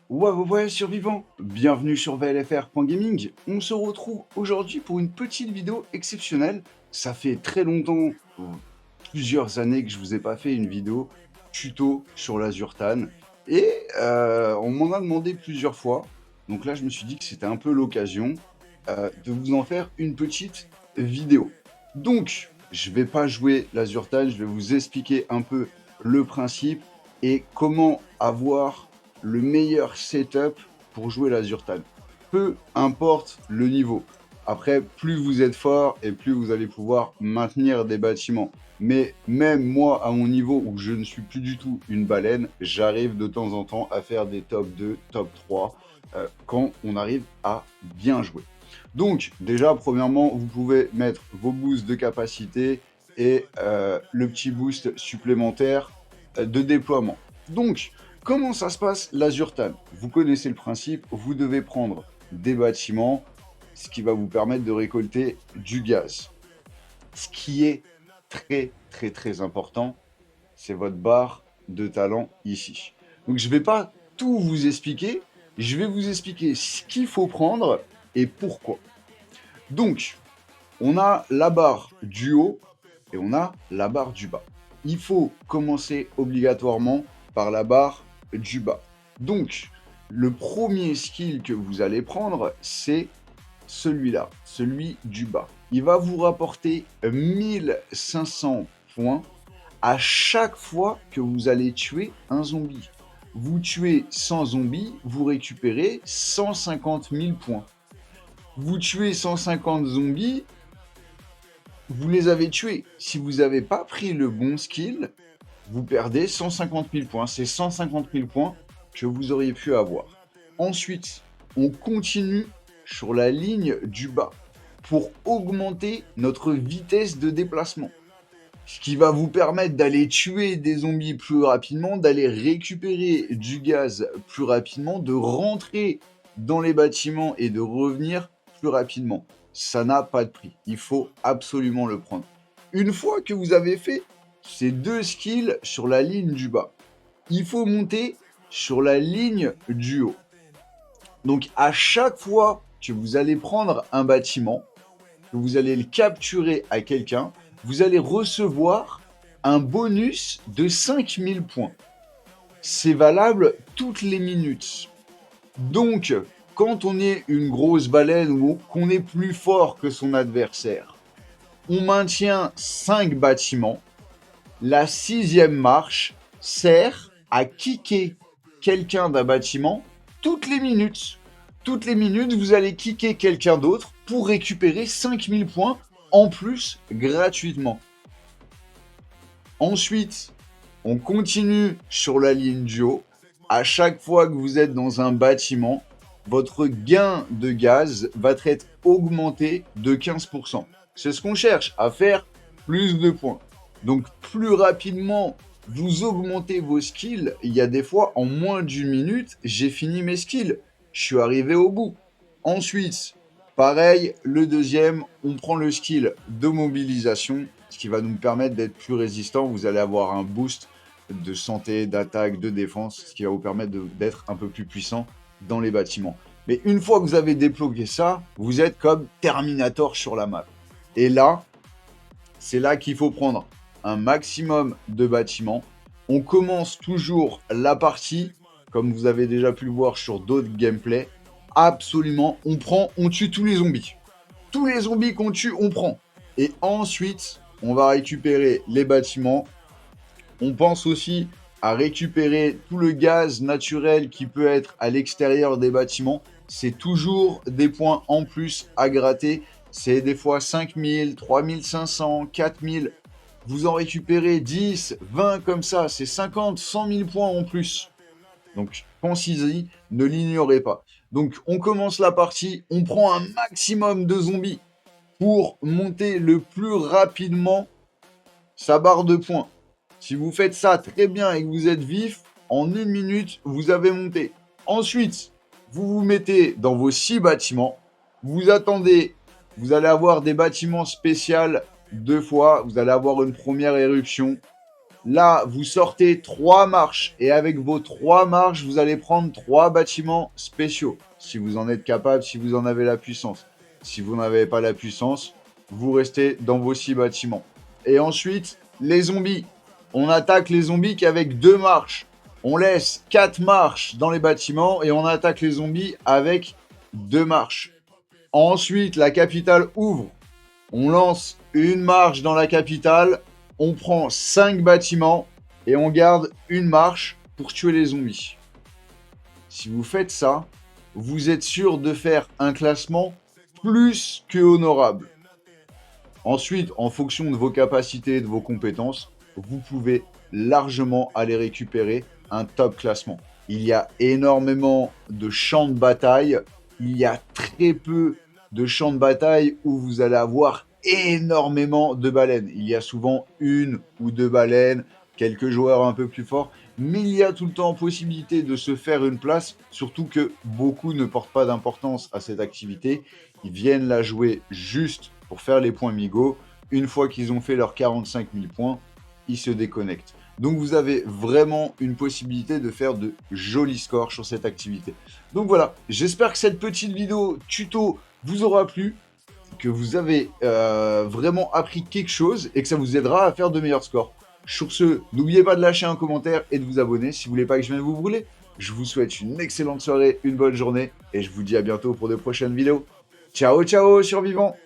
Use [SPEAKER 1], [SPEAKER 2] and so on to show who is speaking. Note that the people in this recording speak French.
[SPEAKER 1] Ouais, survivant, bienvenue sur VLFR.gaming. On se retrouve aujourd'hui pour une petite vidéo exceptionnelle. Ça fait très longtemps, plusieurs années que je vous ai pas fait une vidéo tuto sur l'Azurtan. Et on m'en a demandé plusieurs fois. Donc là, je me suis dit que c'était un peu l'occasion de vous en faire une petite vidéo. Donc, je vais pas jouer l'Azurtan, je vais vous expliquer un peu le principe et comment avoir le meilleur setup pour jouer l'Azurtan. Peu importe le niveau. Après, plus vous êtes fort et plus vous allez pouvoir maintenir des bâtiments. Mais même moi, à mon niveau où je ne suis plus du tout une baleine, j'arrive de temps en temps à faire des top 2, top 3 quand on arrive à bien jouer. Donc, déjà, premièrement, vous pouvez mettre vos boosts de capacité et le petit boost supplémentaire de déploiement. Donc, comment ça se passe l'Azurtan? Vous connaissez le principe, vous devez prendre des bâtiments, ce qui va vous permettre de récolter du gaz. Ce qui est très important, c'est votre barre de talent ici. Donc je ne vais pas tout vous expliquer, je vais vous expliquer ce qu'il faut prendre et pourquoi. Donc, on a la barre du haut et on a la barre du bas. Il faut commencer obligatoirement par la barre du bas. Donc, le premier skill que vous allez prendre, c'est celui-là, celui du bas. Il va vous rapporter 1500 points à chaque fois que vous allez tuer un zombie. Vous tuez 100 zombies, vous récupérez 150 000 points. Vous tuez 150 zombies, vous les avez tués. Si vous n'avez pas pris le bon skill, vous perdez 150 000 points. C'est 150 000 points que vous auriez pu avoir. Ensuite, on continue sur la ligne du bas pour augmenter notre vitesse de déplacement. Ce qui va vous permettre d'aller tuer des zombies plus rapidement, d'aller récupérer du gaz plus rapidement, de rentrer dans les bâtiments et de revenir plus rapidement. Ça n'a pas de prix. Il faut absolument le prendre. Une fois que vous avez fait ces deux skills sur la ligne du bas, il faut monter sur la ligne du haut. Donc à chaque fois que vous allez prendre un bâtiment, que vous allez le capturer à quelqu'un, vous allez recevoir un bonus de 5000 points. C'est valable toutes les minutes. Donc, quand on est une grosse baleine ou qu'on est plus fort que son adversaire, on maintient 5 bâtiments. La 6e marche sert à kicker quelqu'un d'un bâtiment toutes les minutes. Toutes les minutes, vous allez kicker quelqu'un d'autre pour récupérer 5000 points en plus gratuitement. Ensuite, on continue sur la ligne du haut. À chaque fois que vous êtes dans un bâtiment, votre gain de gaz va être augmenté de 15%. C'est ce qu'on cherche, à faire plus de points. Donc plus rapidement vous augmentez vos skills, il y a des fois en moins d'une minute, j'ai fini mes skills. Je suis arrivé au bout. Ensuite, pareil, le deuxième, on prend le skill de mobilisation, ce qui va nous permettre d'être plus résistant. Vous allez avoir un boost de santé, d'attaque, de défense, ce qui va vous permettre d'être un peu plus puissant dans les bâtiments. Mais une fois que vous avez débloqué ça, vous êtes comme Terminator sur la map. Et là, c'est là qu'il faut prendre un maximum de bâtiments. On commence toujours la partie, comme vous avez déjà pu le voir sur d'autres gameplays, absolument, on tue tous les zombies. Tous les zombies qu'on tue, on prend. Et ensuite, on va récupérer les bâtiments. On pense aussi à récupérer tout le gaz naturel qui peut être à l'extérieur des bâtiments. C'est toujours des points en plus à gratter. C'est des fois 5000, 3500, 4000. Vous en récupérez 10, 20 comme ça. C'est 50, 100 000 points en plus. Donc, pensez-y, ne l'ignorez pas. Donc, on commence la partie. On prend un maximum de zombies pour monter le plus rapidement sa barre de points. Si vous faites ça très bien et que vous êtes vif, en 1 minute, vous avez monté. Ensuite, vous vous mettez dans vos 6 bâtiments. Vous attendez. Vous allez avoir des bâtiments spéciaux 2 fois, vous allez avoir une première éruption. Là, vous sortez 3 marches et avec vos 3 marches, vous allez prendre 3 bâtiments spéciaux. Si vous en êtes capable, si vous en avez la puissance. Si vous n'avez pas la puissance, vous restez dans vos 6 bâtiments. Et ensuite, les zombies. On attaque les zombies qu'avec 2 marches. On laisse 4 marches dans les bâtiments et on attaque les zombies avec 2 marches. Ensuite, la capitale ouvre. On lance une marche dans la capitale, on prend 5 bâtiments et on garde une marche pour tuer les zombies. Si vous faites ça, vous êtes sûr de faire un classement plus que honorable. Ensuite, en fonction de vos capacités et de vos compétences, vous pouvez largement aller récupérer un top classement. Il y a énormément de champs de bataille, il y a très peu de champs de bataille où vous allez avoir énormément de baleines. Il y a souvent 1 ou 2 baleines, quelques joueurs un peu plus forts, mais il y a tout le temps possibilité de se faire une place, surtout que beaucoup ne portent pas d'importance à cette activité. Ils viennent la jouer juste pour faire les points Migo. Une fois qu'ils ont fait leurs 45 000 points, ils se déconnectent. Donc vous avez vraiment une possibilité de faire de jolis scores sur cette activité. Donc voilà, j'espère que cette petite vidéo tuto vous aura plu, que vous avez vraiment appris quelque chose et que ça vous aidera à faire de meilleurs scores. Sur ce, n'oubliez pas de lâcher un commentaire et de vous abonner si vous voulez pas que je vienne vous brûler. Je vous souhaite une excellente soirée, une bonne journée et je vous dis à bientôt pour de prochaines vidéos. Ciao, ciao, survivants!